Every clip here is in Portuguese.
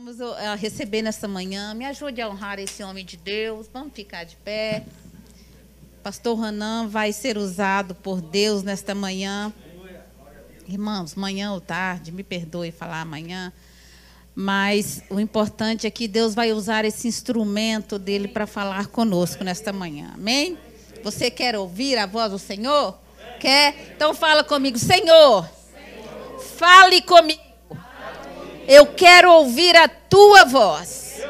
Vamos receber nessa manhã. Me ajude a honrar esse homem de Deus. Vamos ficar de pé. Pastor Hanan vai ser usado por Deus nesta manhã. Irmãos, manhã ou tarde, me perdoe falar amanhã, mas o importante é que Deus vai usar esse instrumento dele para falar conosco nesta manhã. Amém? Você quer ouvir a voz do Senhor? Quer? Então fala comigo. Senhor, fale comigo. Eu quero ouvir a tua voz.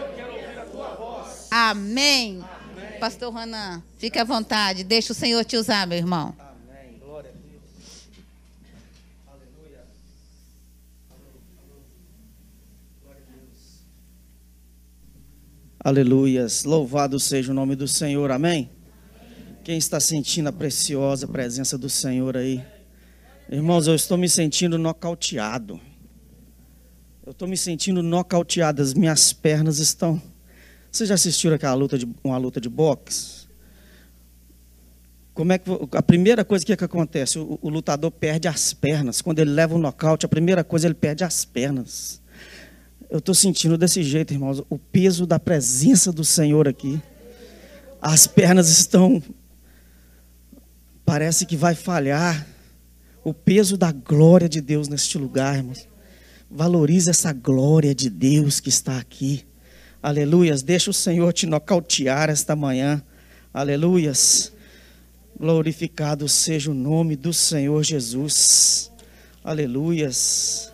Amém. Pastor Hanan, fique à vontade. Deixa o Senhor te usar, meu irmão. Amém. Glória a Deus. Aleluia. Glória a Deus. Aleluias. Louvado seja o nome do Senhor. Amém. Quem está sentindo a preciosa presença do Senhor aí? Irmãos, eu estou me sentindo nocauteado. Eu estou me sentindo nocauteado. As minhas pernas estão... Vocês já assistiram uma luta de boxe? Como é que a primeira coisa que acontece? O lutador perde as pernas. Quando ele leva um nocaute, a primeira coisa ele perde as pernas. Eu estou sentindo desse jeito, irmãos, o peso da presença do Senhor aqui. As pernas estão... Parece que vai falhar. O peso da glória de Deus neste lugar, irmãos. Valorize essa glória de Deus que está aqui. Aleluias. Deixa o Senhor te nocautear esta manhã. Aleluias. Glorificado seja o nome do Senhor Jesus. Aleluias.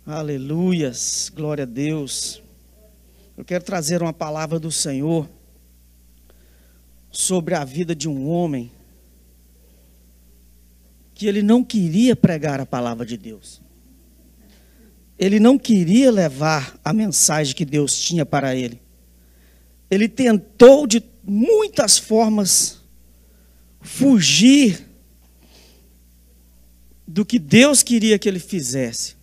Aleluias. Glória a Deus. Eu quero trazer uma palavra do Senhor sobre a vida de um homem que ele não queria pregar a palavra de Deus. Ele não queria levar a mensagem que Deus tinha para ele. Ele tentou de muitas formas fugir do que Deus queria que ele fizesse.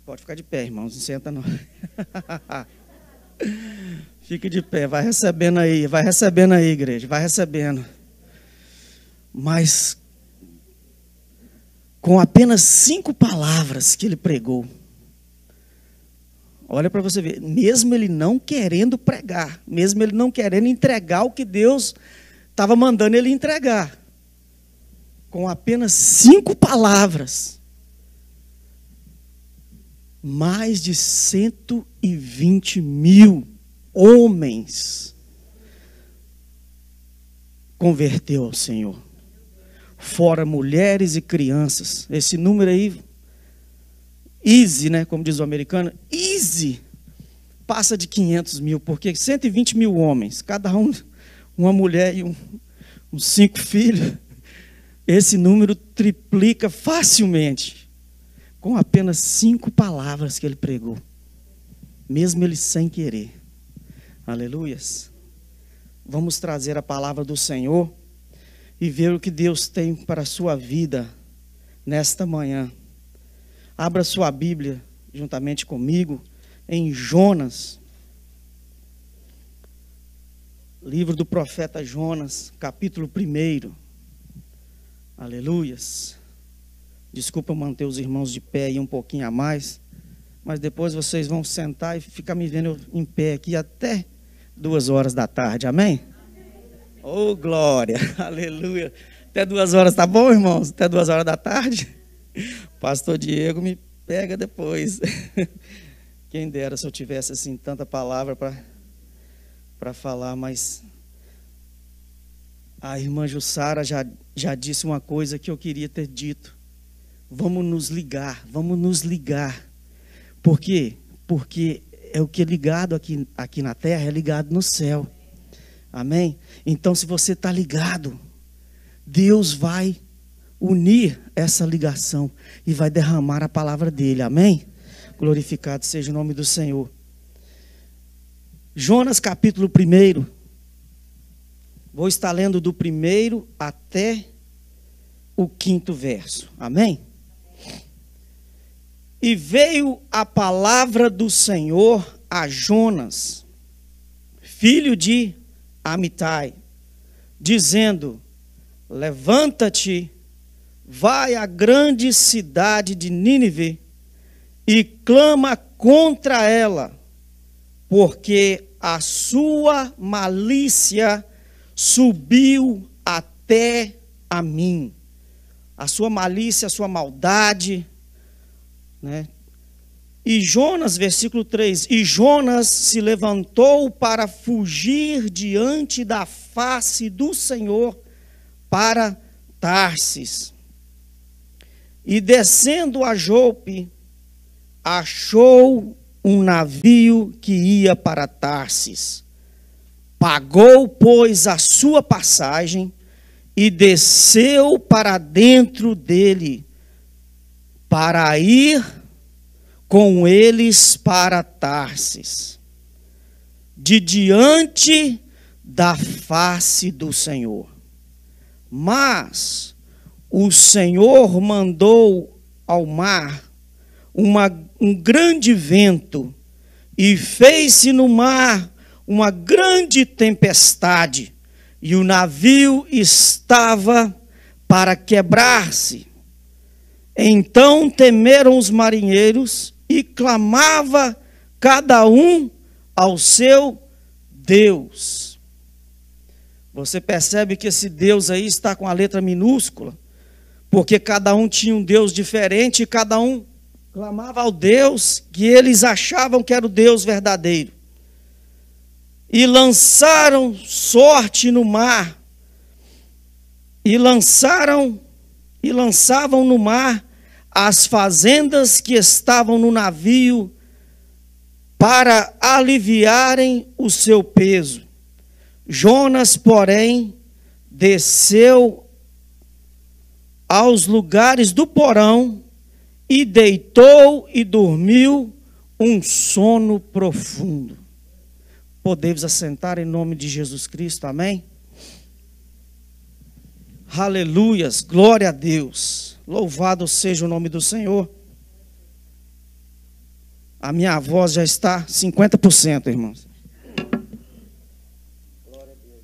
Pode ficar de pé, irmãos, não senta não. Fique de pé, vai recebendo aí, igreja, vai recebendo. Mas com apenas 5 palavras que ele pregou. Olha para você ver, mesmo ele não querendo pregar, mesmo ele não querendo entregar o que Deus estava mandando ele entregar, com apenas 5 palavras, mais de 120 mil homens converteu ao Senhor. Fora mulheres e crianças. Esse número aí, easy, né? Como diz o americano, easy, passa de 500 mil, porque 120 mil homens, cada um, uma mulher e uns 5 filhos, esse número triplica facilmente, com apenas 5 palavras que ele pregou, mesmo ele sem querer. Aleluias. Vamos trazer a palavra do Senhor e ver o que Deus tem para a sua vida nesta manhã. Abra sua Bíblia juntamente comigo em Jonas, livro do profeta Jonas, capítulo 1. Aleluias. Desculpa manter os irmãos de pé aí um pouquinho a mais, mas depois vocês vão sentar e ficar me vendo em pé aqui até 2 horas da tarde, amém? Oh, glória, aleluia. Até 2 horas, tá bom, irmãos? Até 2 horas da tarde? Pastor Diego me pega depois. Quem dera se eu tivesse assim tanta palavra para falar, mas a irmã Jussara já disse uma coisa que eu queria ter dito. Vamos nos ligar. Por quê? Porque é o que é ligado aqui na terra, é ligado no céu. Amém? Então, se você está ligado, Deus vai unir essa ligação e vai derramar a palavra dele. Amém? Glorificado seja o nome do Senhor. Jonas capítulo 1. Vou estar lendo do 1 até o 5º verso. Amém? E veio a palavra do Senhor a Jonas, filho de Amitai, dizendo: levanta-te, vai à grande cidade de Nínive e clama contra ela, porque a sua malícia subiu até a mim. A sua malícia, a sua maldade, né? E Jonas, versículo 3, e Jonas se levantou para fugir diante da face do Senhor para Tarsis. E descendo a Jope, achou um navio que ia para Tarsis. Pagou, pois, a sua passagem e desceu para dentro dele, para ir com eles para Tarsis, de diante da face do Senhor. Mas o Senhor mandou ao mar um grande vento, e fez-se no mar uma grande tempestade, e o navio estava para quebrar-se. Então temeram os marinheiros, e clamava cada um ao seu Deus. Você percebe que esse Deus aí está com a letra minúscula, porque cada um tinha um Deus diferente, e cada um clamava ao Deus que eles achavam que era o Deus verdadeiro. E lançaram sorte no mar, e lançavam no mar as fazendas que estavam no navio, para aliviarem o seu peso. Jonas, porém, desceu aos lugares do porão, e deitou e dormiu um sono profundo. Podemos assentar em nome de Jesus Cristo, amém? Aleluias, glória a Deus, louvado seja o nome do Senhor. A minha voz já está 50%, irmãos. Glória a Deus.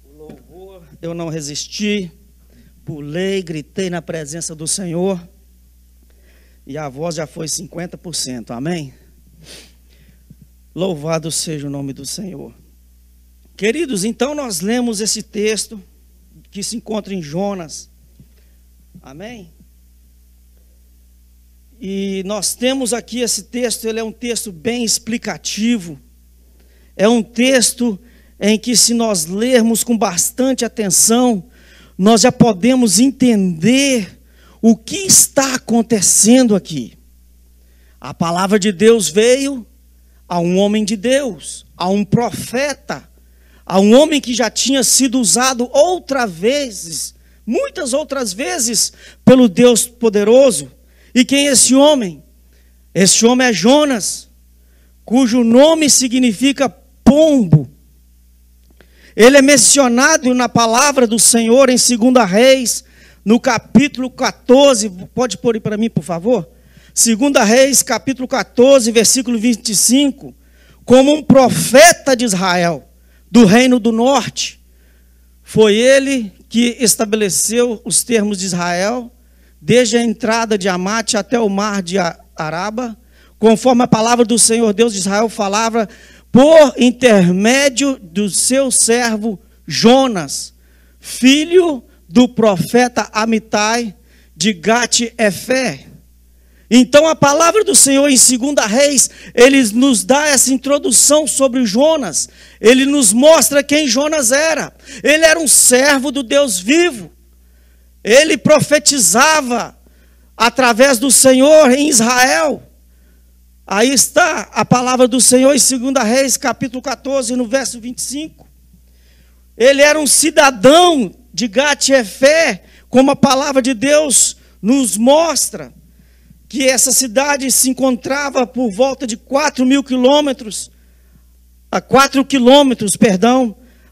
O louvor, eu não resisti, pulei, gritei na presença do Senhor, e a voz já foi 50%, amém? Louvado seja o nome do Senhor. Queridos, então nós lemos esse texto que se encontra em Jonas, amém? E nós temos aqui esse texto, ele é um texto bem explicativo, é um texto em que, se nós lermos com bastante atenção, nós já podemos entender o que está acontecendo aqui. A palavra de Deus veio a um homem de Deus, a um profeta, a um homem que já tinha sido usado muitas outras vezes, pelo Deus poderoso. E quem é esse homem? Esse homem é Jonas, cujo nome significa pombo. Ele é mencionado na palavra do Senhor em 2 Reis, no capítulo 14. Pode pôr aí para mim, por favor? 2 Reis, capítulo 14, versículo 25. Como um profeta de Israel, do reino do norte. Foi ele que estabeleceu os termos de Israel, desde a entrada de Amate até o mar de Araba, conforme a palavra do Senhor Deus de Israel falava por intermédio do seu servo Jonas, filho do profeta Amitai de Gate-Efé. Então a palavra do Senhor em 2 Reis, ele nos dá essa introdução sobre Jonas. Ele nos mostra quem Jonas era. Ele era um servo do Deus vivo. Ele profetizava através do Senhor em Israel. Aí está a palavra do Senhor em 2 Reis, capítulo 14, no verso 25. Ele era um cidadão de Gate-Efé, como a palavra de Deus nos mostra, que essa cidade se encontrava por volta de 4 quilômetros,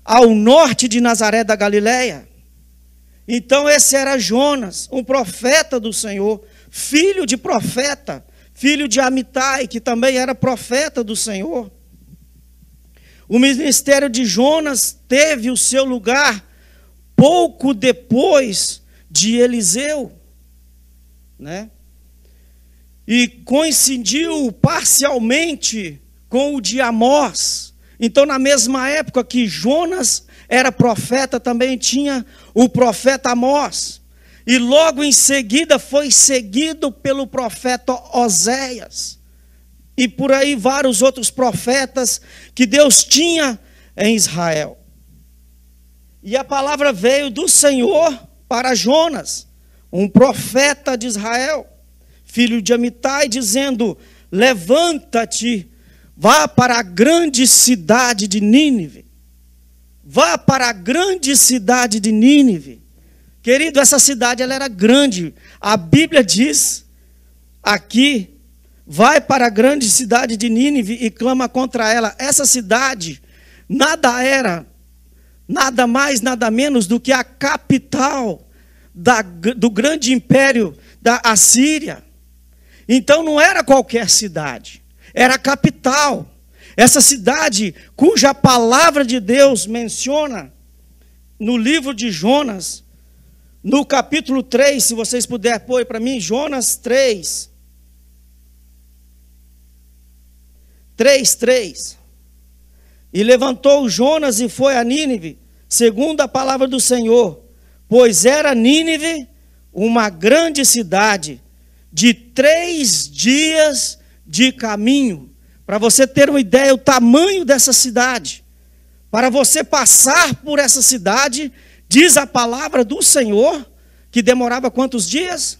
ao norte de Nazaré da Galileia. Então esse era Jonas, um profeta do Senhor, filho de profeta, filho de Amitai, que também era profeta do Senhor. O ministério de Jonas teve o seu lugar pouco depois de Eliseu. né? E coincidiu parcialmente com o de Amós. Então, na mesma época que Jonas era profeta, também tinha o profeta Amós. E logo em seguida foi seguido pelo profeta Oséias. E por aí vários outros profetas que Deus tinha em Israel. E a palavra veio do Senhor para Jonas, um profeta de Israel, filho de Amitai, dizendo: levanta-te, vá para a grande cidade de Nínive. Vá para a grande cidade de Nínive. Querido, essa cidade ela era grande. A Bíblia diz aqui: vai para a grande cidade de Nínive e clama contra ela. Essa cidade nada mais, nada menos do que a capital do grande império da Assíria. Então não era qualquer cidade, era a capital. Essa cidade cuja palavra de Deus menciona no livro de Jonas, no capítulo 3, se vocês puderem pôr para mim, Jonas 3. 3:3. E levantou Jonas e foi a Nínive, segundo a palavra do Senhor, pois era Nínive uma grande cidade, de 3 dias de caminho. Para você ter uma ideia, o tamanho dessa cidade. Para você passar por essa cidade, diz a palavra do Senhor, que demorava quantos dias?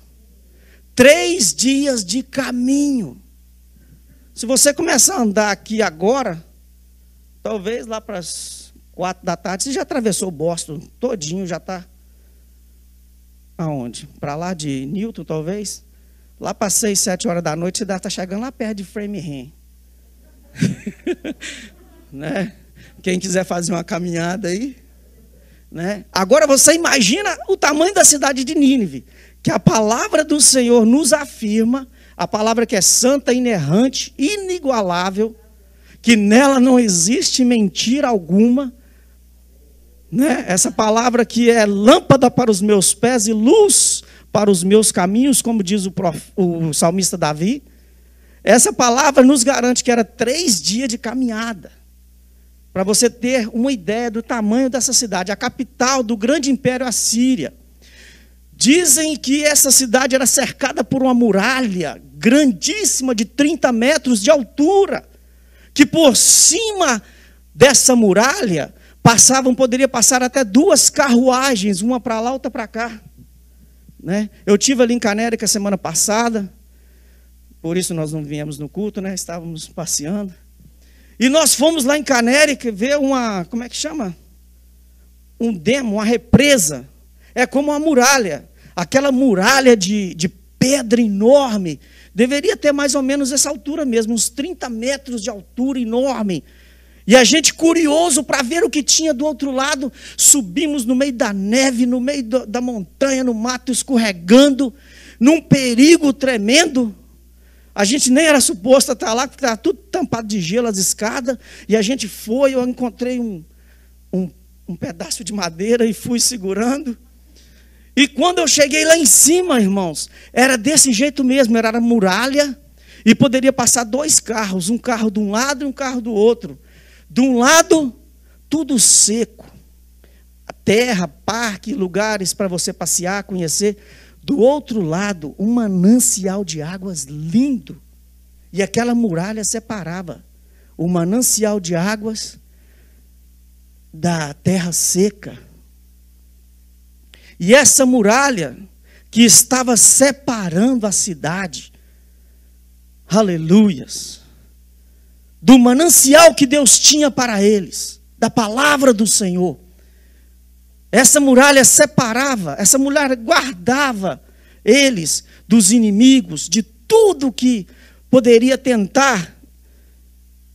3 dias de caminho. Se você começar a andar aqui agora, talvez lá para as 4 da tarde, você já atravessou o Boston todinho, já está aonde? Para lá de Newton, talvez. Lá para 6, 7 horas da noite, você deve estar chegando lá perto de Framingham. Né? Quem quiser fazer uma caminhada aí. Né? Agora você imagina o tamanho da cidade de Nínive, que a palavra do Senhor nos afirma, a palavra que é santa, inerrante, inigualável, que nela não existe mentira alguma, né? Essa palavra que é lâmpada para os meus pés e luz para os meus caminhos, como diz o salmista Davi. Essa palavra nos garante que era 3 dias de caminhada, para você ter uma ideia do tamanho dessa cidade, a capital do grande império Assíria. Dizem que essa cidade era cercada por uma muralha grandíssima de 30 metros de altura, que por cima dessa muralha poderia passar até 2 carruagens, uma para lá, outra para cá. Né? Eu estive ali em Canérica semana passada, por isso nós não viemos no culto, né? Estávamos passeando. E nós fomos lá em Canérica ver como é que chama? Um demo, uma represa. É como uma muralha. Aquela muralha de pedra enorme. Deveria ter mais ou menos essa altura mesmo, uns 30 metros de altura, enorme. E a gente curioso para ver o que tinha do outro lado, subimos no meio da neve, no meio da montanha, no mato, escorregando, num perigo tremendo. A gente nem era suposto estar lá, porque estava tudo tampado de gelo, as escadas. E a gente foi, eu encontrei um pedaço de madeira e fui segurando. E quando eu cheguei lá em cima, irmãos, era desse jeito mesmo, era a muralha. E poderia passar 2 carros, um carro de um lado e um carro do outro. De um lado, tudo seco. Terra, parque, lugares para você passear, conhecer. Do outro lado, um manancial de águas lindo. E aquela muralha separava o manancial de águas da terra seca. E essa muralha que estava separando a cidade, aleluias, do manancial que Deus tinha para eles, da palavra do Senhor. Essa muralha separava, essa muralha guardava eles dos inimigos, de tudo que poderia tentar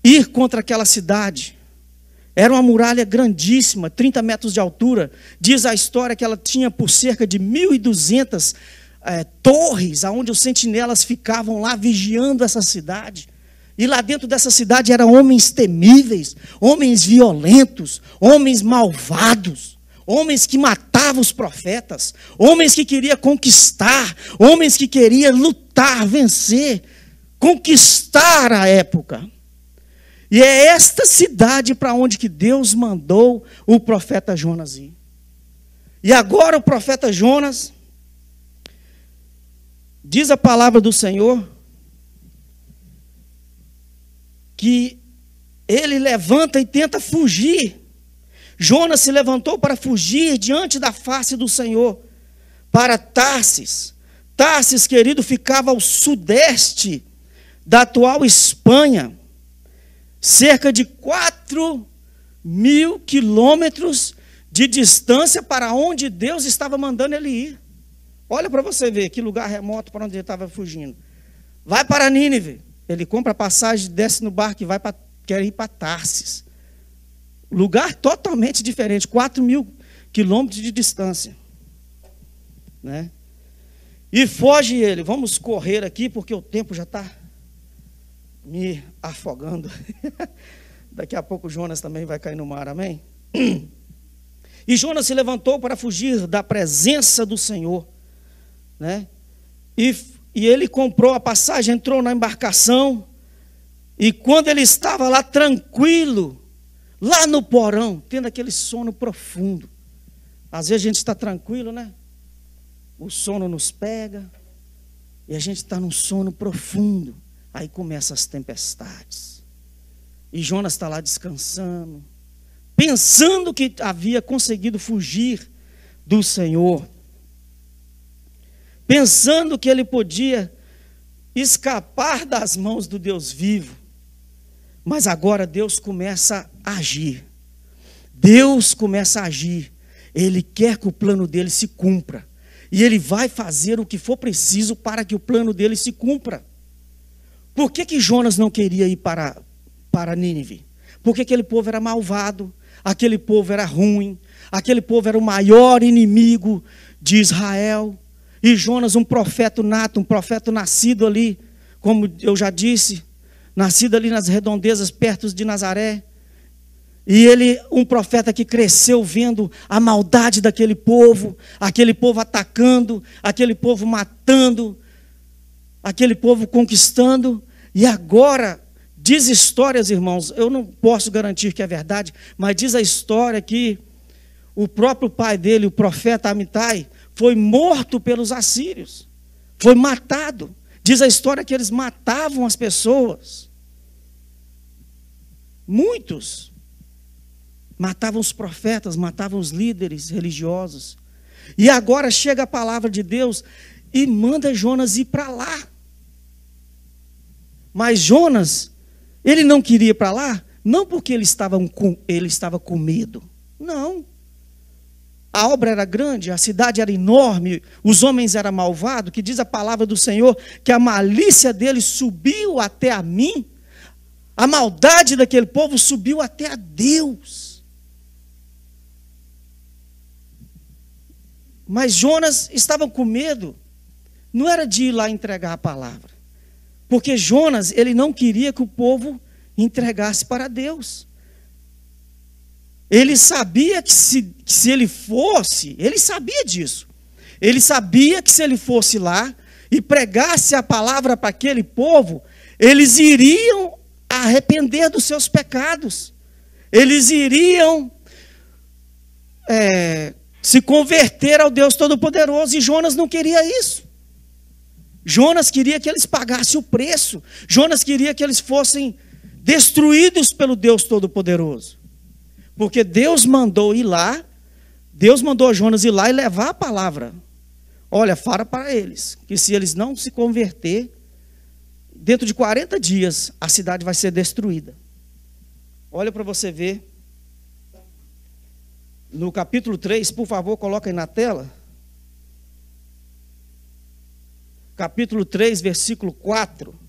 ir contra aquela cidade. Era uma muralha grandíssima, 30 metros de altura. Diz a história que ela tinha por cerca de 1.200 torres, onde os sentinelas ficavam lá vigiando essa cidade. E lá dentro dessa cidade eram homens temíveis, homens violentos, homens malvados, homens que matavam matava os profetas, homens que queriam conquistar, homens que queriam lutar, vencer, conquistar a época. E é esta cidade para onde que Deus mandou o profeta Jonas ir. E agora o profeta Jonas, diz a palavra do Senhor, que ele levanta e tenta fugir. Jonas se levantou para fugir diante da face do Senhor, para Tarsis. Tarsis, querido, ficava ao sudeste da atual Espanha, cerca de 4.000 quilômetros de distância para onde Deus estava mandando ele ir. Olha para você ver que lugar remoto para onde ele estava fugindo. Vai para Nínive. Ele compra a passagem, desce no barco e quer ir para Tarsis. Lugar totalmente diferente, 4.000 quilômetros de distância. Né? E foge ele. Vamos correr aqui, porque o tempo já está me afogando. Daqui a pouco Jonas também vai cair no mar, amém? E Jonas se levantou para fugir da presença do Senhor. Né? E ele comprou a passagem, entrou na embarcação, e quando ele estava lá tranquilo, lá no porão, tendo aquele sono profundo, às vezes a gente está tranquilo, né? O sono nos pega, e a gente está num sono profundo, aí começam as tempestades, e Jonas está lá descansando, pensando que havia conseguido fugir do Senhor, pensando que ele podia escapar das mãos do Deus vivo. Mas agora Deus começa a agir. Deus começa a agir. Ele quer que o plano dele se cumpra. E ele vai fazer o que for preciso para que o plano dele se cumpra. Por que Jonas não queria ir para Nínive? Porque aquele povo era malvado, aquele povo era ruim, aquele povo era o maior inimigo de Israel. E Jonas, um profeta nato, um profeta nascido ali, como eu já disse, nascido ali nas redondezas, perto de Nazaré. E ele, um profeta que cresceu vendo a maldade daquele povo atacando, aquele povo matando, aquele povo conquistando. E agora, diz histórias, irmãos, eu não posso garantir que é verdade, mas diz a história que o próprio pai dele, o profeta Amitai, foi morto pelos assírios, foi matado. Diz a história que eles matavam as pessoas. Muitos matavam os profetas, matavam os líderes religiosos. E agora chega a palavra de Deus e manda Jonas ir para lá. Mas Jonas, ele não queria ir para lá, não porque ele estava com medo, não. A obra era grande, a cidade era enorme, os homens eram malvados, que diz a palavra do Senhor, que a malícia deles subiu até a mim, a maldade daquele povo subiu até a Deus. Mas Jonas estava com medo, não era de ir lá entregar a palavra, porque Jonas, ele não queria que o povo entregasse para Deus. Ele sabia que se ele fosse, ele sabia disso. Ele sabia que se ele fosse lá e pregasse a palavra para aquele povo, eles iriam arrepender dos seus pecados. Eles iriam se converter ao Deus Todo-Poderoso. E Jonas não queria isso. Jonas queria que eles pagassem o preço. Jonas queria que eles fossem destruídos pelo Deus Todo-Poderoso. Porque Deus mandou ir lá, Deus mandou Jonas ir lá e levar a palavra. Olha, fala para eles, que se eles não se converter, dentro de 40 dias, a cidade vai ser destruída. Olha para você ver. No capítulo 3, por favor, coloca aí na tela. Capítulo 3, versículo 4.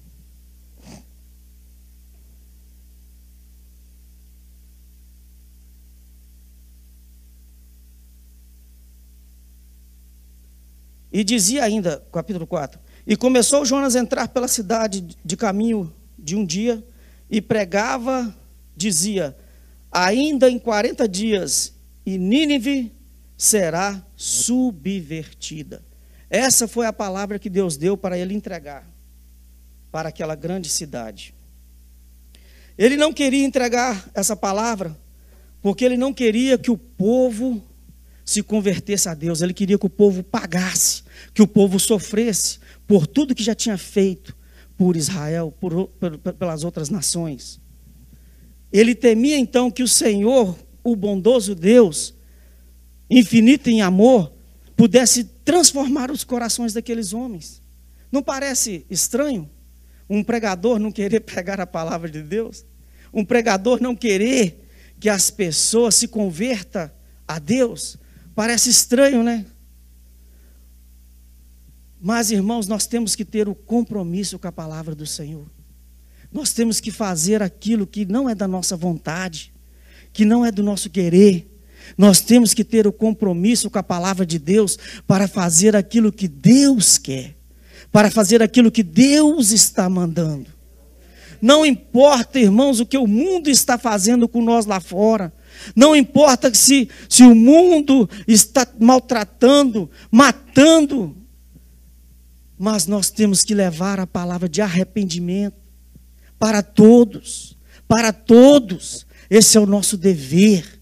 E dizia ainda, capítulo 4, e começou Jonas a entrar pela cidade de caminho de um dia, e pregava, dizia, ainda em 40 dias, e Nínive será subvertida. Essa foi a palavra que Deus deu para ele entregar para aquela grande cidade. Ele não queria entregar essa palavra porque ele não queria que o povo se convertesse a Deus. Ele queria que o povo pagasse, que o povo sofresse por tudo que já tinha feito por Israel, pelas outras nações. Ele temia então que o Senhor, o bondoso Deus, infinito em amor, pudesse transformar os corações daqueles homens. Não parece estranho um pregador não querer pregar a palavra de Deus? Um pregador não querer que as pessoas se convertam a Deus? Parece estranho, né? Mas, irmãos, nós temos que ter o compromisso com a palavra do Senhor. Nós temos que fazer aquilo que não é da nossa vontade, que não é do nosso querer. Nós temos que ter o compromisso com a palavra de Deus para fazer aquilo que Deus quer, para fazer aquilo que Deus está mandando. Não importa, irmãos, o que o mundo está fazendo com nós lá fora. Não importa se o mundo está maltratando, matando. Mas nós temos que levar a palavra de arrependimento para todos. Para todos. Esse é o nosso dever.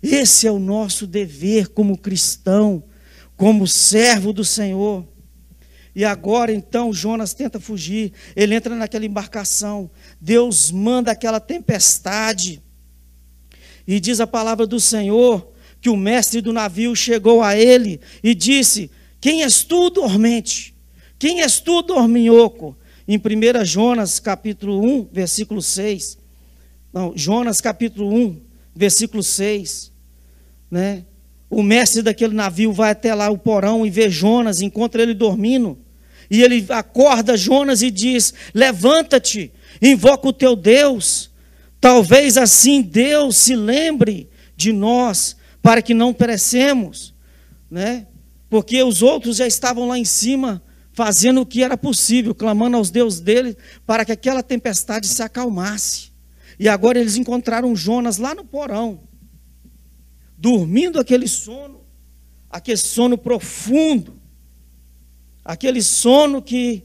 Esse é o nosso dever como cristão, como servo do Senhor. E agora então Jonas tenta fugir. Ele entra naquela embarcação. Deus manda aquela tempestade. E diz a palavra do Senhor que o mestre do navio chegou a ele e disse: quem és tu, dormente? Quem és tu, dorminhoco? Em 1 Jonas capítulo 1, versículo 6. Não, Jonas capítulo 1, versículo 6. Né? O mestre daquele navio vai até lá o porão e vê Jonas, encontra ele dormindo. E ele acorda Jonas e diz: levanta-te, invoca o teu Deus. Talvez assim Deus se lembre de nós, para que não perecemos, né? Porque os outros já estavam lá em cima, fazendo o que era possível, clamando aos deuses dele, para que aquela tempestade se acalmasse. E agora eles encontraram Jonas lá no porão, dormindo aquele sono profundo, aquele sono que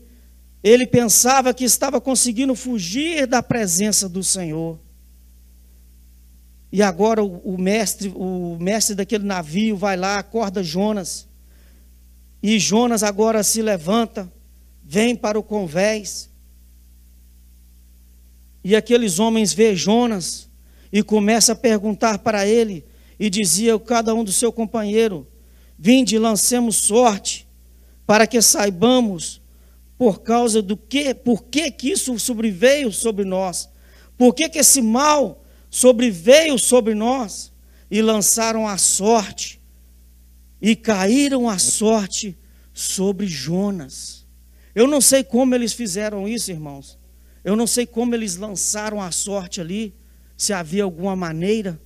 ele pensava que estava conseguindo fugir da presença do Senhor. E agora o mestre daquele navio vai lá, acorda Jonas. E Jonas agora se levanta, vem para o convés. E aqueles homens vê Jonas e começa a perguntar para ele. E dizia cada um do seu companheiro: vinde, lancemos sorte, para que saibamos por que isso sobreveio sobre nós. Por que esse mal sobreveio sobre nós? E lançaram a sorte, e caíram a sorte sobre Jonas. Eu não sei como eles fizeram isso, irmãos. Eu não sei como eles lançaram a sorte ali, se havia alguma maneira.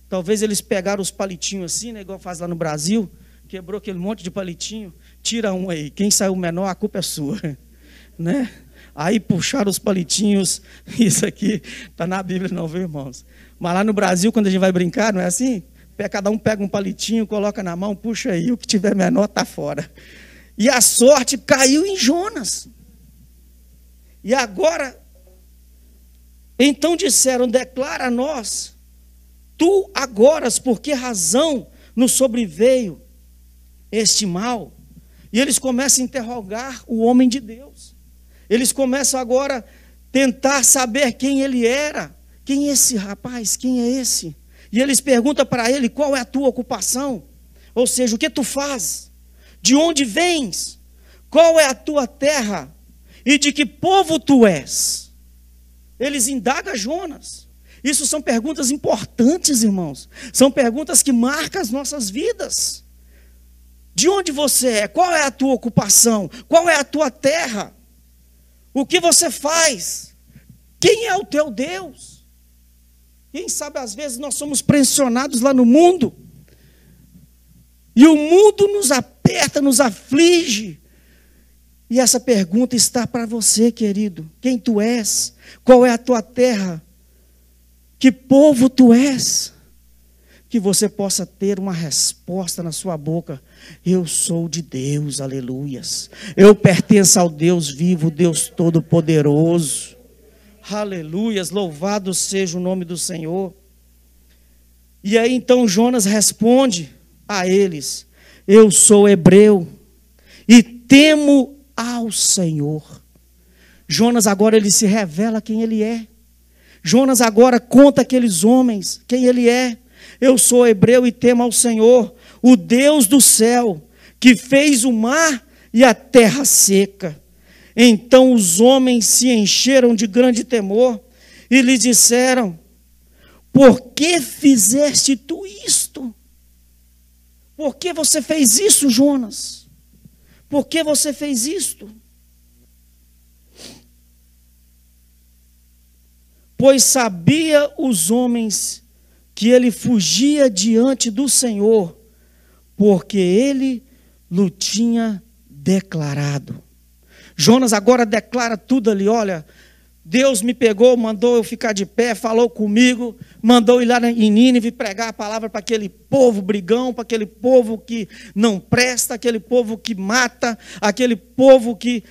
Talvez eles pegaram os palitinhos assim, né, igual faz lá no Brasil, quebrou aquele monte de palitinho, tira um aí, quem saiu menor, a culpa é sua, né? Aí puxaram os palitinhos. Isso aqui está na Bíblia não, viu, irmãos? Mas lá no Brasil, quando a gente vai brincar, não é assim? Cada um pega um palitinho, coloca na mão, puxa aí, o que tiver menor está fora. E a sorte caiu em Jonas. E agora, então disseram: declara a nós, tu agora, por que razão nos sobreveio este mal? E eles começam a interrogar o homem de Deus. Eles começam agora a tentar saber quem ele era. Quem é esse rapaz? Quem é esse? E eles perguntam para ele: qual é a tua ocupação? Ou seja, o que tu fazes? De onde vens? Qual é a tua terra? E de que povo tu és? Eles indagam Jonas. Isso são perguntas importantes, irmãos. São perguntas que marcam as nossas vidas. De onde você é? Qual é a tua ocupação? Qual é a tua terra? O que você faz? Quem é o teu Deus? Quem sabe às vezes nós somos pressionados lá no mundo. E o mundo nos aperta, nos aflige. E essa pergunta está para você, querido. Quem tu és? Qual é a tua terra? Que povo tu és? que você possa ter uma resposta na sua boca. Eu sou de Deus, aleluias. Eu pertenço ao Deus vivo, Deus Todo-Poderoso. Aleluias, louvado seja o nome do Senhor. E aí então Jonas responde a eles: eu sou hebreu e temo ao Senhor. Jonas agora ele se revela quem ele é. Jonas agora conta àqueles homens quem ele é. Eu sou hebreu e temo ao Senhor, o Deus do céu, que fez o mar e a terra seca. Então os homens se encheram de grande temor e lhe disseram: por que fizeste tu isto? Por que você fez isso, Jonas? Por que você fez isto? Pois sabia os homens que ele fugia diante do Senhor, porque ele lhe tinha declarado. Jonas agora declara tudo ali: olha, Deus me pegou, mandou eu ficar de pé, falou comigo, mandou ir lá em Nínive pregar a palavra para aquele povo brigão, para aquele povo que não presta, aquele povo que mata, aquele povo que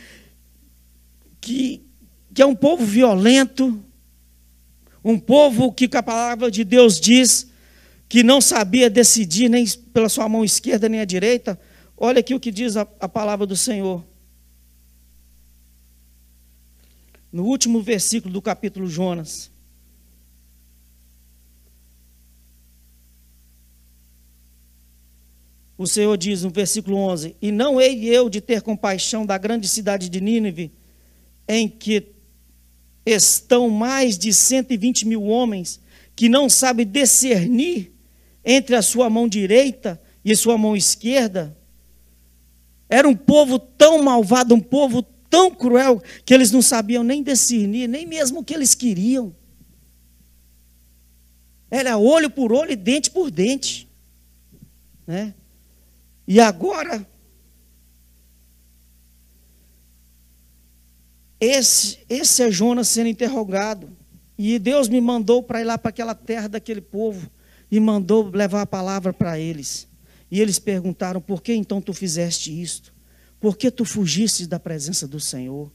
é um povo violento, um povo que a palavra de Deus diz que não sabia decidir nem pela sua mão esquerda nem a direita. Olha aqui o que diz a palavra do Senhor. No último versículo do capítulo Jonas. O Senhor diz no versículo 11: e não hei eu de ter compaixão da grande cidade de Nínive, em que estão mais de 120 mil homens, que não sabem discernir entre a sua mão direita e a sua mão esquerda. Era um povo tão malvado, um povo tão cruel, que eles não sabiam nem discernir, nem mesmo o que eles queriam. Era olho por olho e dente por dente, né? E agora, esse é Jonas sendo interrogado. E Deus me mandou para ir lá para aquela terra daquele povo, e mandou levar a palavra para eles. E eles perguntaram: por que então tu fizeste isto? Por que tu fugiste da presença do Senhor?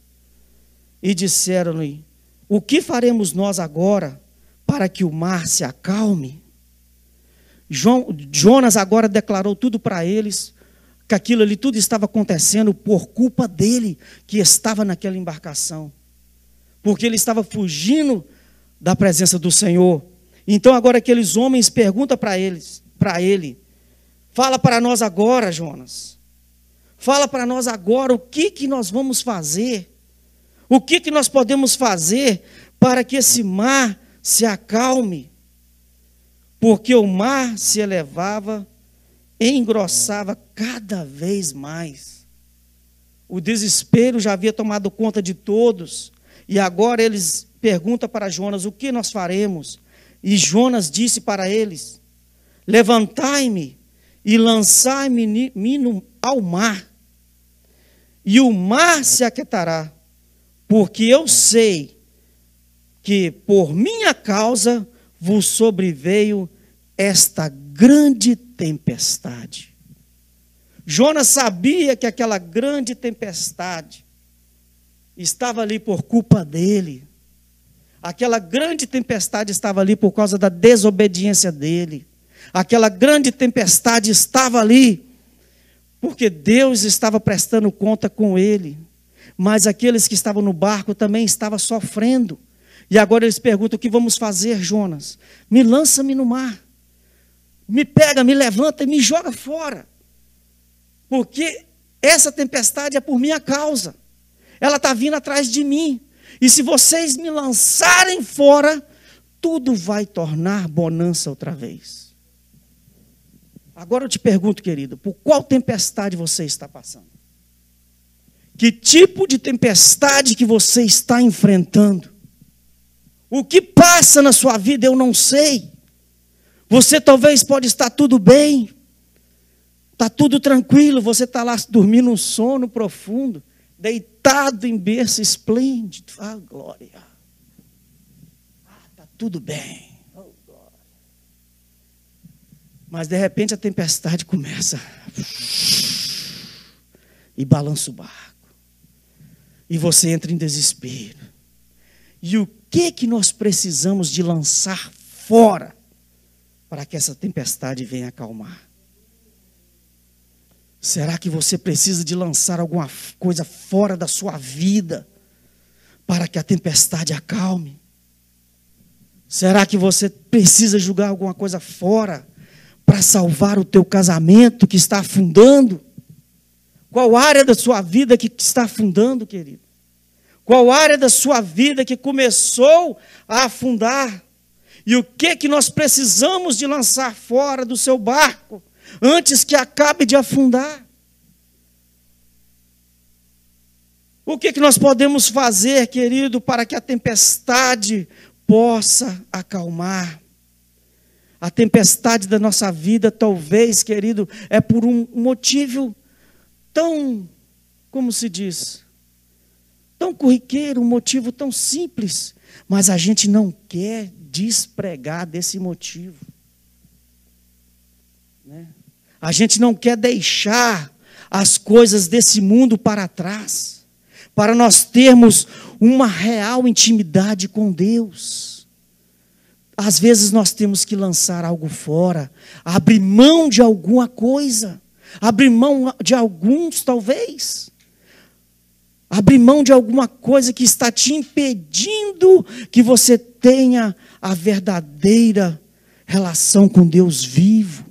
E disseram-lhe: o que faremos nós agora para que o mar se acalme? Jonas agora declarou tudo para eles, que aquilo ali tudo estava acontecendo por culpa dele, que estava naquela embarcação, porque ele estava fugindo da presença do Senhor. Então agora aqueles homens perguntam para ele: fala para nós agora, Jonas. Fala para nós agora o que nós vamos fazer. O que nós podemos fazer para que esse mar se acalme? Porque o mar se elevava e engrossava cada vez mais. O desespero já havia tomado conta de todos. E agora eles perguntam para Jonas: o que nós faremos? E Jonas disse para eles: levantai-me e lançai-me ao mar, e o mar se aquietará, porque eu sei que por minha causa vos sobreveio esta grande tempestade. Jonas sabia que aquela grande tempestade estava ali por culpa dele. Aquela grande tempestade estava ali por causa da desobediência dele. Aquela grande tempestade estava ali porque Deus estava prestando conta com ele. Mas aqueles que estavam no barco também estavam sofrendo. E agora eles perguntam: o que vamos fazer, Jonas? Me lança-me no mar. Me pega, me levanta e me joga fora. Porque essa tempestade é por minha causa. Ela está vindo atrás de mim. E se vocês me lançarem fora, tudo vai tornar bonança outra vez. Agora eu te pergunto, querido, por qual tempestade você está passando? Que tipo de tempestade que você está enfrentando? O que passa na sua vida eu não sei. Você talvez pode estar tudo bem, está tudo tranquilo, você está lá dormindo um sono profundo, deitado em berço esplêndido. Ah, glória. Ah, está tudo bem. Oh, glória. Mas de repente a tempestade começa e balança o barco. E você entra em desespero. E o que nós precisamos de lançar fora para que essa tempestade venha acalmar? Será que você precisa de lançar alguma coisa fora da sua vida para que a tempestade acalme? Será que você precisa jogar alguma coisa fora para salvar o teu casamento que está afundando? Qual área da sua vida que está afundando, querido? Qual área da sua vida que começou a afundar? E o que nós precisamos de lançar fora do seu barco antes que acabe de afundar? O que nós podemos fazer, querido, para que a tempestade possa acalmar? A tempestade da nossa vida, talvez, querido, é por um motivo tão, como se diz, tão corriqueiro, um motivo tão simples, mas a gente não quer despregar desse motivo, né? A gente não quer deixar as coisas desse mundo para trás, para nós termos uma real intimidade com Deus. Às vezes nós temos que lançar algo fora, abrir mão de alguma coisa, abrir mão de alguns, talvez, abrir mão de alguma coisa que está te impedindo que você tenha a verdadeira relação com Deus vivo.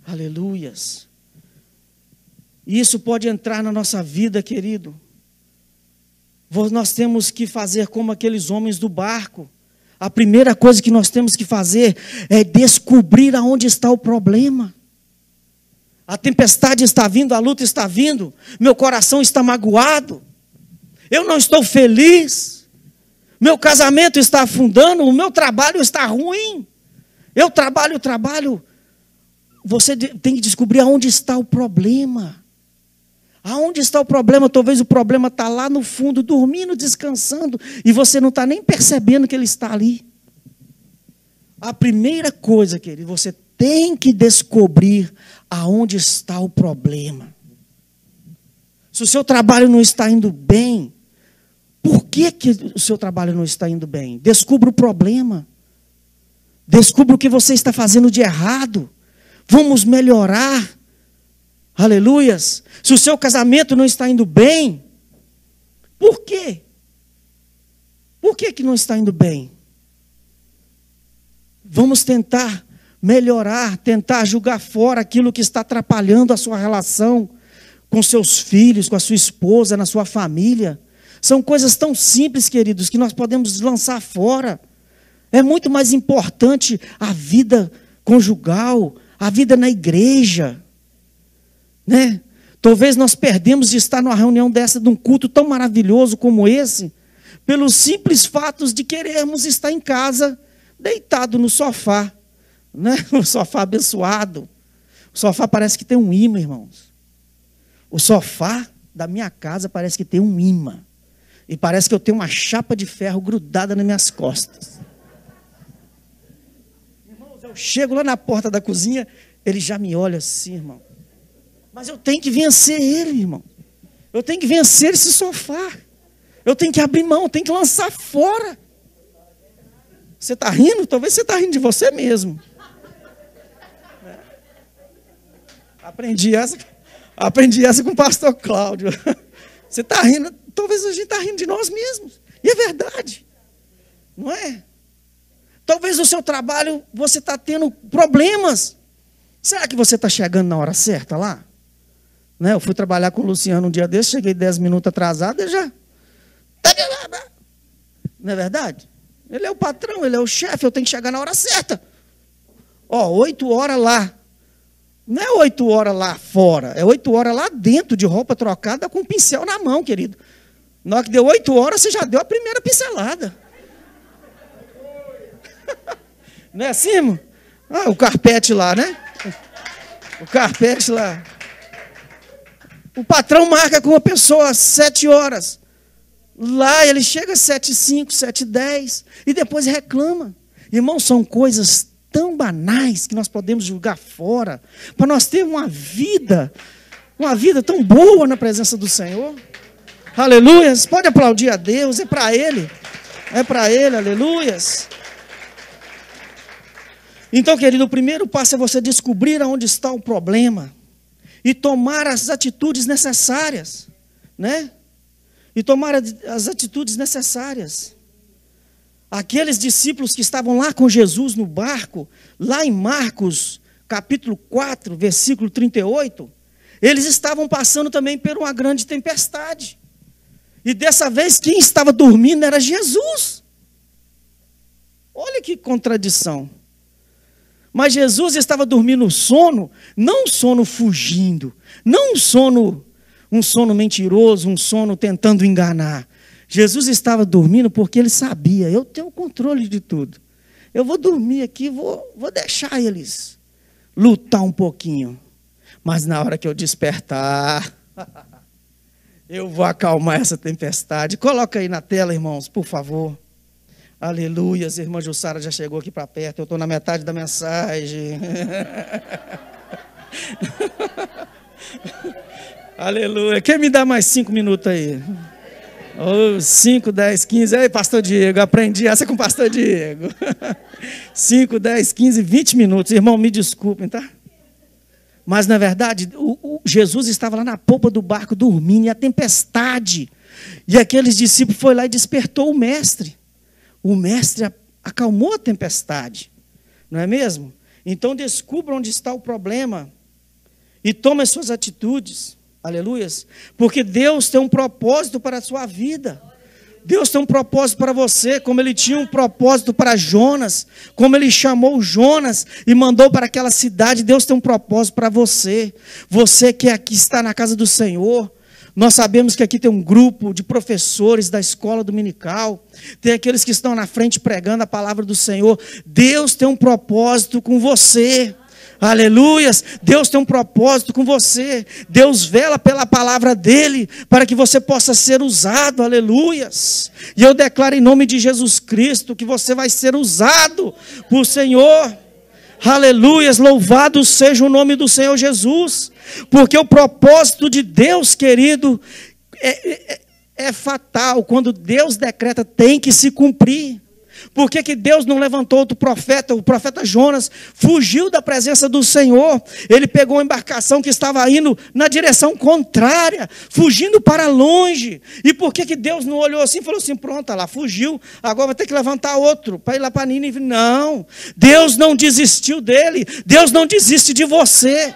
Aleluias. Isso pode entrar na nossa vida, querido. Nós temos que fazer como aqueles homens do barco. A primeira coisa que nós temos que fazer é descobrir aonde está o problema. A tempestade está vindo, a luta está vindo, meu coração está magoado, eu não estou feliz, meu casamento está afundando, o meu trabalho está ruim, eu trabalho. Você tem que descobrir aonde está o problema. Aonde está o problema? Talvez o problema está lá no fundo, dormindo, descansando, e você não está nem percebendo que ele está ali. A primeira coisa, querido, você tem que descobrir aonde está o problema. Se o seu trabalho não está indo bem, por que o seu trabalho não está indo bem? Descubra o problema. Descubra o que você está fazendo de errado. Vamos melhorar. Aleluias. Se o seu casamento não está indo bem, por quê? Por que não está indo bem? Vamos tentar melhorar, tentar jogar fora aquilo que está atrapalhando a sua relação com seus filhos, com a sua esposa, na sua família. São coisas tão simples, queridos, que nós podemos lançar fora. É muito mais importante a vida conjugal, a vida na igreja, né? Talvez nós perdemos de estar numa reunião dessa, de um culto tão maravilhoso como esse, pelos simples fatos de querermos estar em casa, deitado no sofá, né? O sofá abençoado. O sofá parece que tem um imã, irmãos. O sofá da minha casa parece que tem um imã. E parece que eu tenho uma chapa de ferro grudada nas minhas costas. Irmãos, eu chego lá na porta da cozinha, ele já me olha assim, irmão. Mas eu tenho que vencer ele, irmão. Eu tenho que vencer esse sofá. Eu tenho que abrir mão, eu tenho que lançar fora. Você está rindo? Talvez você está rindo de você mesmo. Aprendi essa com o pastor Cláudio. Você está rindo, talvez a gente está rindo de nós mesmos. E é verdade. Não é? Talvez no seu trabalho você está tendo problemas. Será que você está chegando na hora certa lá? Né? Eu fui trabalhar com o Luciano um dia desse, cheguei 10 minutos atrasado e já... Não é verdade? Ele é o patrão, ele é o chefe, eu tenho que chegar na hora certa. 8 horas lá. Não é 8 horas lá fora, é 8 horas lá dentro, de roupa trocada, com um pincel na mão, querido. Na hora que deu 8 horas, você já deu a primeira pincelada. Não é assim, irmão? O carpete lá, né? O carpete lá. O patrão marca com uma pessoa às 7 horas. Lá ele chega às 7h05, 7h10 e depois reclama. Irmão, são coisas tão banais que nós podemos jogar fora, para nós termos uma vida tão boa na presença do Senhor. Aleluias. Pode aplaudir a Deus, é para Ele, aleluias. Então, querido, o primeiro passo é você descobrir aonde está o problema e tomar as atitudes necessárias, né? E tomar as atitudes necessárias. Aqueles discípulos que estavam lá com Jesus no barco, lá em Marcos, capítulo 4, versículo 38, eles estavam passando também por uma grande tempestade. E dessa vez quem estava dormindo era Jesus. Olha que contradição. Mas Jesus estava dormindo sono, não um sono fugindo, não um sono mentiroso, um sono tentando enganar. Jesus estava dormindo porque ele sabia, eu tenho o controle de tudo. Eu vou dormir aqui, vou deixar eles lutar um pouquinho. Mas na hora que eu despertar, eu vou acalmar essa tempestade. Coloca aí na tela, irmãos, por favor. Aleluias, a irmã Jussara já chegou aqui para perto, eu estou na metade da mensagem. Aleluia. Quem me dá mais 5 minutos aí? 5, 10, 15. Ei, pastor Diego, aprendi essa com o pastor Diego. 5, 10, 15, 20 minutos. Irmão, me desculpem, tá? Mas, na verdade, Jesus estava lá na polpa do barco dormindo, e a tempestade. E aqueles discípulos foram lá e despertou o mestre. O mestre acalmou a tempestade. Não é mesmo? Então, descubra onde está o problema e tome as suas atitudes. Aleluias. Porque Deus tem um propósito para a sua vida. Deus tem um propósito para você, como Ele tinha um propósito para Jonas, como Ele chamou Jonas e mandou para aquela cidade. Deus tem um propósito para você. Você que aqui está na casa do Senhor. Nós sabemos que aqui tem um grupo de professores da escola dominical, tem aqueles que estão na frente pregando a palavra do Senhor. Deus tem um propósito com você. Aleluias. Deus tem um propósito com você. Deus vela pela palavra dele para que você possa ser usado. Aleluias. E eu declaro em nome de Jesus Cristo que você vai ser usado por Senhor. Aleluias, louvado seja o nome do Senhor Jesus, porque o propósito de Deus, querido, é fatal. Quando Deus decreta, tem que se cumprir. Por que Deus não levantou outro profeta? O profeta Jonas fugiu da presença do Senhor. Ele pegou uma embarcação que estava indo na direção contrária, fugindo para longe. E por que Deus não olhou assim e falou assim, pronto, lá fugiu, agora vai ter que levantar outro para ir lá para Nínive? Não, Deus não desistiu dele, Deus não desiste de você.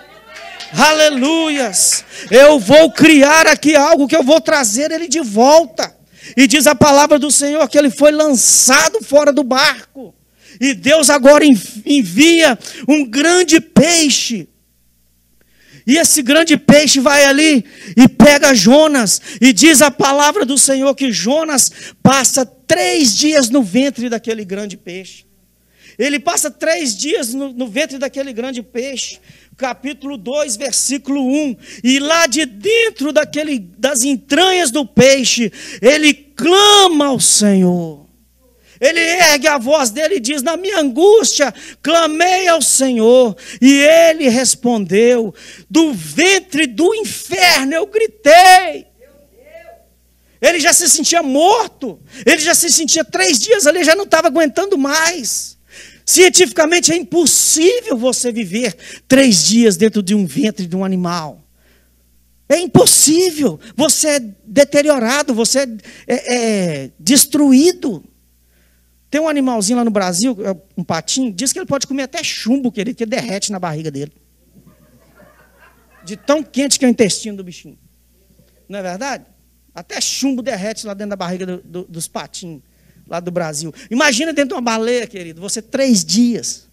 Aleluias. Eu vou criar aqui algo que eu vou trazer ele de volta. E diz a palavra do Senhor que ele foi lançado fora do barco. E Deus agora envia um grande peixe. E esse grande peixe vai ali e pega Jonas. E diz a palavra do Senhor que Jonas passa 3 dias no ventre daquele grande peixe. Ele passa 3 dias no ventre daquele grande peixe. Capítulo 2, versículo 1. E lá de dentro das entranhas do peixe, ele clama ao Senhor. Ele ergue a voz dele e diz, na minha angústia, clamei ao Senhor. E ele respondeu, do ventre do inferno eu gritei. Ele já se sentia morto. Ele já se sentia 3 dias ali, já não estava aguentando mais. Cientificamente é impossível você viver 3 dias dentro de um ventre de um animal. É impossível. Você é deteriorado, você é destruído. Tem um animalzinho lá no Brasil, um patinho, diz que ele pode comer até chumbo, querido, que derrete na barriga dele. De tão quente que é o intestino do bichinho. Não é verdade? Até chumbo derrete lá dentro da barriga dos patinhos. Lá do Brasil. Imagina dentro de uma baleia, querido, você 3 dias.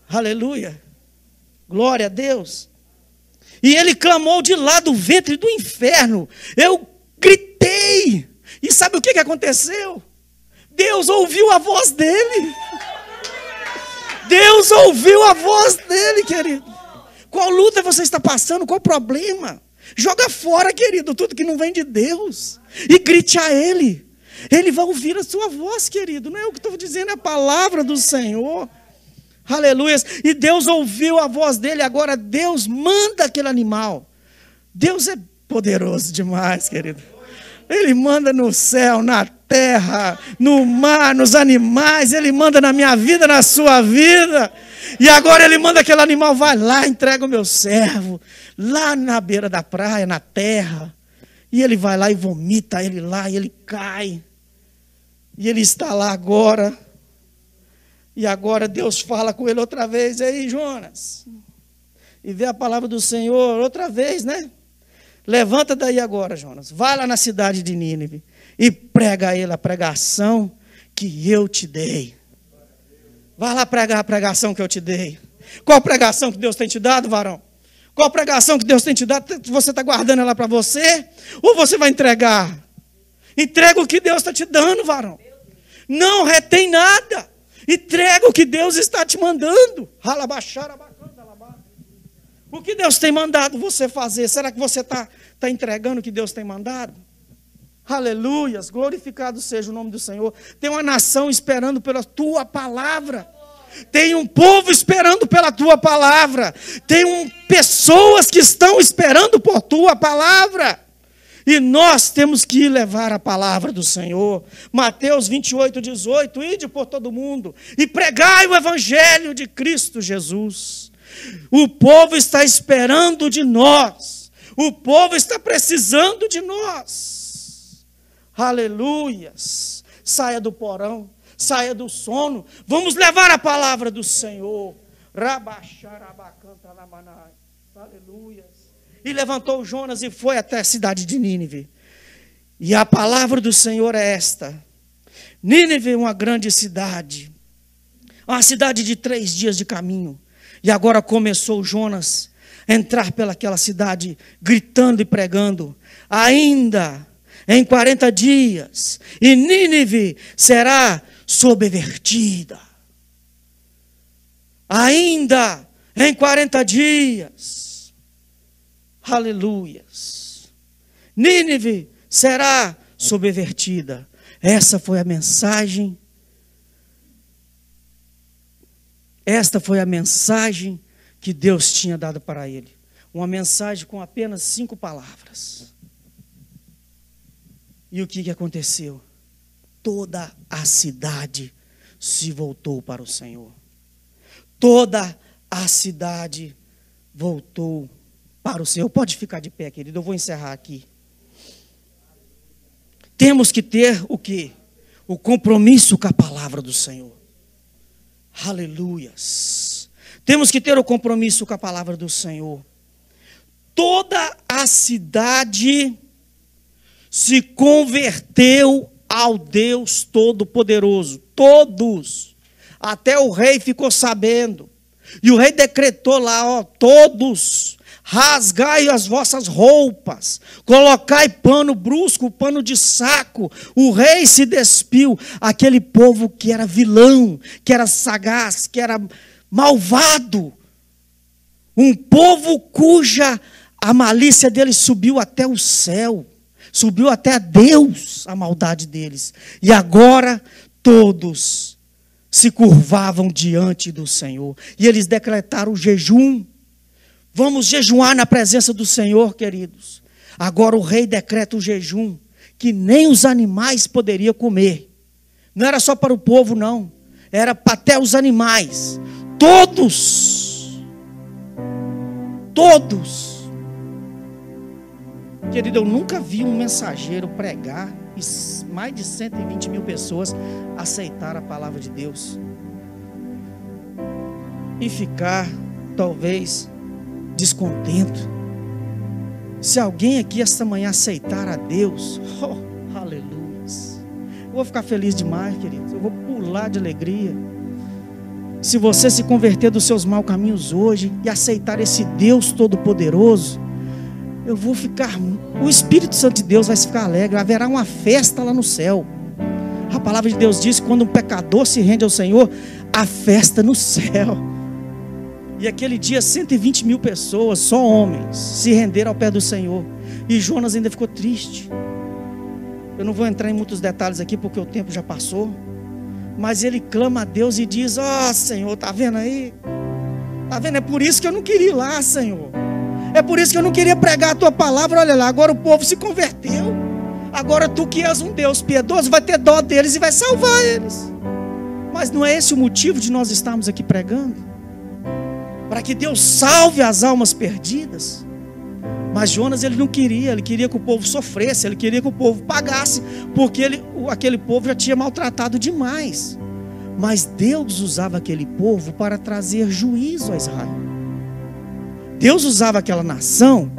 Aleluia. Glória a Deus. E ele clamou de lá do ventre do inferno. Eu gritei. E sabe o que aconteceu? Deus ouviu a voz dele. Deus ouviu a voz dele, querido. Qual luta você está passando? Qual problema? Joga fora, querido, tudo que não vem de Deus. E grite a ele. Ele vai ouvir a sua voz, querido. Não é eu que estou dizendo, é a palavra do Senhor. Aleluia. E Deus ouviu a voz dele, agora Deus manda aquele animal. Deus é poderoso demais, querido. Ele manda no céu, na terra, no mar, nos animais. Ele manda na minha vida, na sua vida. E agora ele manda aquele animal, vai lá, entrega o meu servo. Lá na beira da praia, na terra. E ele vai lá e vomita ele lá, e ele cai. E ele está lá agora. E agora Deus fala com ele outra vez. Aí, Jonas. E vê a palavra do Senhor outra vez, né? Levanta daí agora, Jonas. Vai lá na cidade de Nínive. E prega a ele a pregação que eu te dei. Vai lá pregar a pregação que eu te dei. Qual pregação que Deus tem te dado, varão? Qual pregação que Deus tem te dado? Você está guardando ela para você? Ou você vai entregar? Entrega o que Deus está te dando, varão. Não retém nada. Entrega o que Deus está te mandando. O que Deus tem mandado você fazer? Será que você está entregando o que Deus tem mandado? Aleluias, glorificado seja o nome do Senhor. Tem uma nação esperando pela tua palavra. Tem um povo esperando pela tua palavra. Tem pessoas que estão esperando por tua palavra. E nós temos que levar a palavra do Senhor. Mateus 28:18, ide por todo mundo e pregai o evangelho de Cristo Jesus. O povo está esperando de nós. O povo está precisando de nós. Aleluias. Saia do porão, saia do sono. Vamos levar a palavra do Senhor. Aleluias. E levantou Jonas e foi até a cidade de Nínive. E a palavra do Senhor é esta. Nínive é uma grande cidade. Uma cidade de 3 dias de caminho. E agora começou Jonas a entrar pelaquela cidade, gritando e pregando. Ainda em 40 dias, e Nínive será subvertida. Ainda em 40 dias. Aleluias. Nínive será subvertida. Essa foi a mensagem. Esta foi a mensagem que Deus tinha dado para ele. Uma mensagem com apenas 5 palavras. E o que aconteceu? Toda a cidade se voltou para o Senhor. Toda a cidade voltou para o Senhor. Pode ficar de pé, querido. Eu vou encerrar aqui. Temos que ter o quê? O compromisso com a palavra do Senhor. Aleluias. Temos que ter o compromisso com a palavra do Senhor. Toda a cidade se converteu ao Deus Todo-Poderoso. Todos. Até o rei ficou sabendo. E o rei decretou lá, ó, todos, rasgai as vossas roupas, colocai pano brusco, pano de saco. O rei se despiu. Aquele povo que era vilão, que era sagaz, que era malvado. Um povo cuja a malícia deles subiu até o céu. Subiu até a Deus a maldade deles. E agora todos se curvavam diante do Senhor. E eles decretaram o jejum. Vamos jejuar na presença do Senhor, queridos. Agora o rei decreta o jejum, que nem os animais poderiam comer. Não era só para o povo, não. Era para até os animais. Todos. Todos. Querido, eu nunca vi um mensageiro pregar e mais de 120 mil pessoas aceitaram a palavra de Deus. E ficar, talvez, descontento. Se alguém aqui esta manhã aceitar a Deus, oh, aleluia. Eu vou ficar feliz demais, querido. Eu vou pular de alegria. Se você se converter dos seus maus caminhos hoje e aceitar esse Deus Todo-Poderoso, eu vou ficar, o Espírito Santo de Deus vai ficar alegre, haverá uma festa lá no céu. A palavra de Deus diz que quando um pecador se rende ao Senhor, há festa no céu. E aquele dia 120 mil pessoas, só homens, se renderam ao pé do Senhor. E Jonas ainda ficou triste. Eu não vou entrar em muitos detalhes aqui porque o tempo já passou. Mas ele clama a Deus e diz: ó, Senhor, está vendo aí? Está vendo? É por isso que eu não queria ir lá, Senhor. É por isso que eu não queria pregar a tua palavra. Olha lá, agora o povo se converteu. Agora tu que és um Deus piedoso vai ter dó deles e vai salvar eles. Mas não é esse o motivo de nós estarmos aqui pregando? Para que Deus salve as almas perdidas. Mas Jonas, ele não queria, ele queria que o povo sofresse, ele queria que o povo pagasse, porque aquele povo já tinha maltratado demais. Mas Deus usava aquele povo para trazer juízo a Israel. Deus usava aquela nação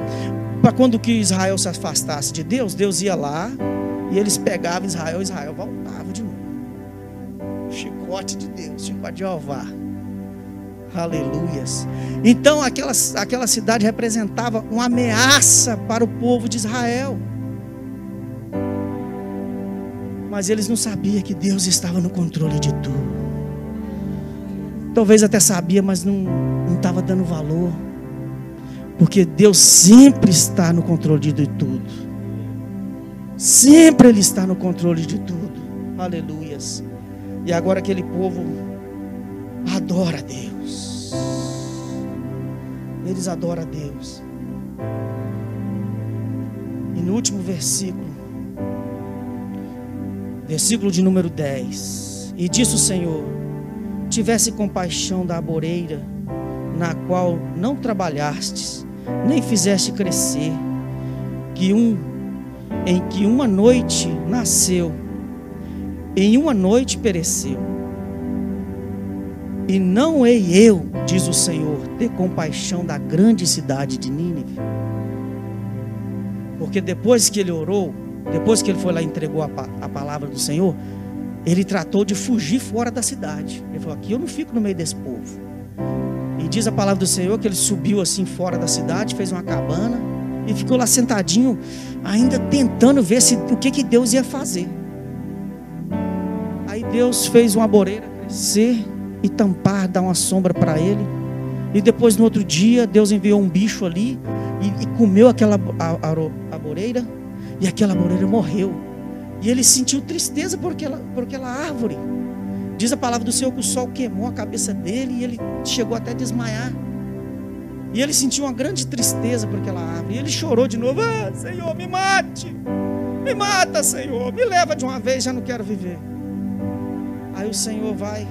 para quando que Israel se afastasse de Deus, Deus ia lá e eles pegavam Israel, Israel voltava de novo. Chicote de Deus, chicote de Jeová. Aleluias. Então aquela cidade representava uma ameaça para o povo de Israel. Mas eles não sabiam que Deus estava no controle de tudo. Talvez até sabia, mas não estava dando valor. Porque Deus sempre está no controle de tudo. Sempre Ele está no controle de tudo. Aleluias. E agora aquele povo adora a Deus. Eles adoram a Deus. E no último versículo de número 10: e disse o Senhor: tivesse compaixão da amoreira, na qual não trabalhastes, nem fizeste crescer, em que uma noite nasceu, em uma noite pereceu. E não hei eu, diz o Senhor, ter compaixão da grande cidade de Nínive. Porque depois que ele orou, depois que ele foi lá e entregou a palavra do Senhor, ele tratou de fugir fora da cidade. Ele falou: aqui eu não fico no meio desse povo. E diz a palavra do Senhor que ele subiu assim fora da cidade, fez uma cabana e ficou lá sentadinho, ainda tentando ver o que Deus ia fazer. Aí Deus fez uma amoreira crescer e tampar, dar uma sombra para ele. E depois no outro dia Deus enviou um bicho ali e comeu aquela amoreira, e aquela amoreira morreu. E ele sentiu tristeza por aquela árvore. Diz a palavra do Senhor que o sol queimou a cabeça dele e ele chegou até a desmaiar. E ele sentiu uma grande tristeza por aquela árvore. E ele chorou de novo: ah, Senhor, me mate, me mata, Senhor, me leva de uma vez, já não quero viver. Aí o Senhor vai: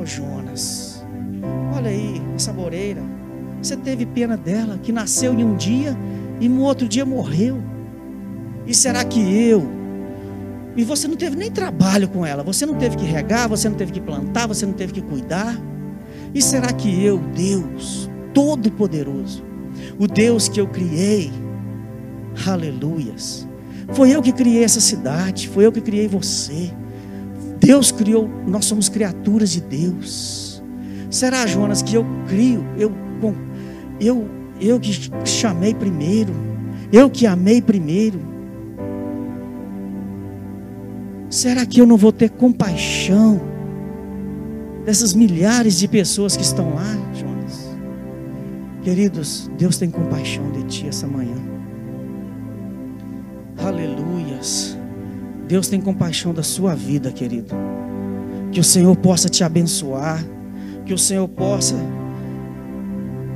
ô Jonas, olha aí essa amoreira, você teve pena dela, que nasceu em um dia e no outro dia morreu. E será que e você não teve nem trabalho com ela, você não teve que regar, você não teve que plantar, você não teve que cuidar. E será que Deus Todo-Poderoso, o Deus que eu criei, aleluias, foi eu que criei essa cidade, foi eu que criei você, Deus criou, nós somos criaturas de Deus. Será, Jonas, que eu crio, eu que chamei primeiro, eu que amei primeiro? Será que eu não vou ter compaixão dessas milhares de pessoas que estão lá, Jonas? Queridos, Deus tem compaixão de ti essa manhã. Aleluias. Deus tem compaixão da sua vida, querido. Que o Senhor possa te abençoar, que o Senhor possa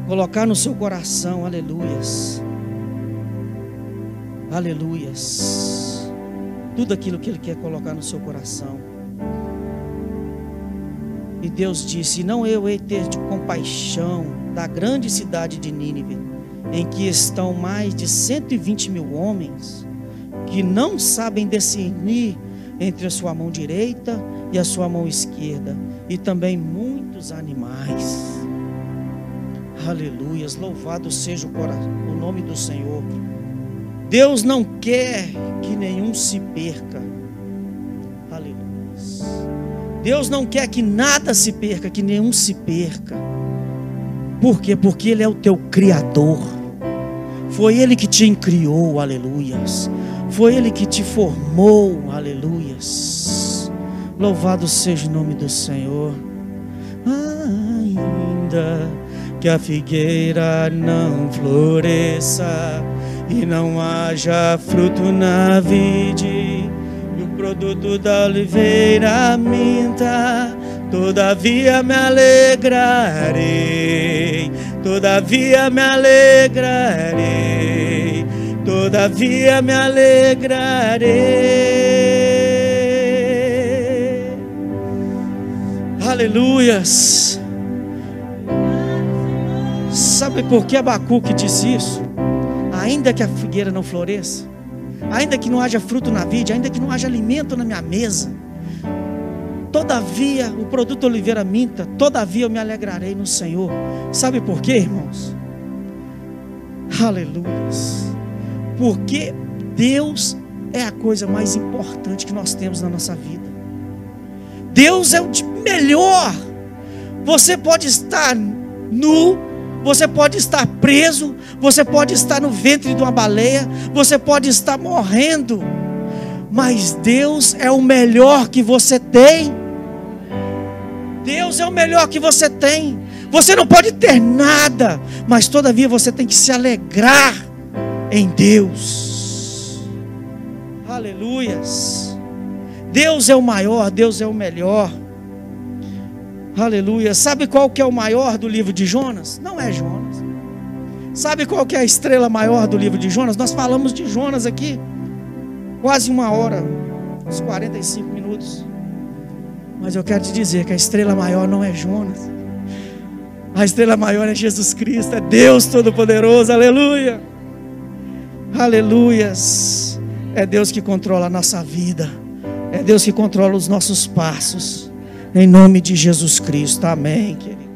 colocar no seu coração, aleluias, aleluias, tudo aquilo que Ele quer colocar no seu coração. E Deus disse: não eu hei ter de compaixão da grande cidade de Nínive, em que estão mais de 120 mil homens, que não sabem discernir entre a sua mão direita e a sua mão esquerda, e também muitos animais. Aleluias, louvado seja o nome do Senhor. Deus não quer que nenhum se perca. Aleluia. Deus não quer que nada se perca, que nenhum se perca. Por quê? Porque Ele é o teu Criador. Foi Ele que te criou, aleluias. Foi Ele que te formou, aleluias. Louvado seja o nome do Senhor. Ainda que a figueira não floresça e não haja fruto na vide, produto da oliveira minta, todavia me alegrarei, todavia me alegrarei, todavia me alegrarei. Aleluias. Sabe por que Abacuque disse isso? Ainda que a figueira não floresça, ainda que não haja fruto na vide, ainda que não haja alimento na minha mesa, todavia o produto oliveira minta, todavia eu me alegrarei no Senhor. Sabe por quê, irmãos? Aleluias. Porque Deus é a coisa mais importante que nós temos na nossa vida. Deus é o melhor. Você pode estar nu, você pode estar preso, você pode estar no ventre de uma baleia, você pode estar morrendo, mas Deus é o melhor que você tem. Deus é o melhor que você tem. Você não pode ter nada, mas todavia você tem que se alegrar em Deus. Aleluias. Deus é o maior, Deus é o melhor. Aleluia. Sabe qual que é o maior do livro de Jonas? Não é Jonas. Sabe qual que é a estrela maior do livro de Jonas? Nós falamos de Jonas aqui quase 1 hora, uns 45 minutos. Mas eu quero te dizer que a estrela maior não é Jonas. A estrela maior é Jesus Cristo, é Deus Todo-Poderoso. Aleluia. Aleluias. É Deus que controla a nossa vida. É Deus que controla os nossos passos. Em nome de Jesus Cristo. Amém, querido.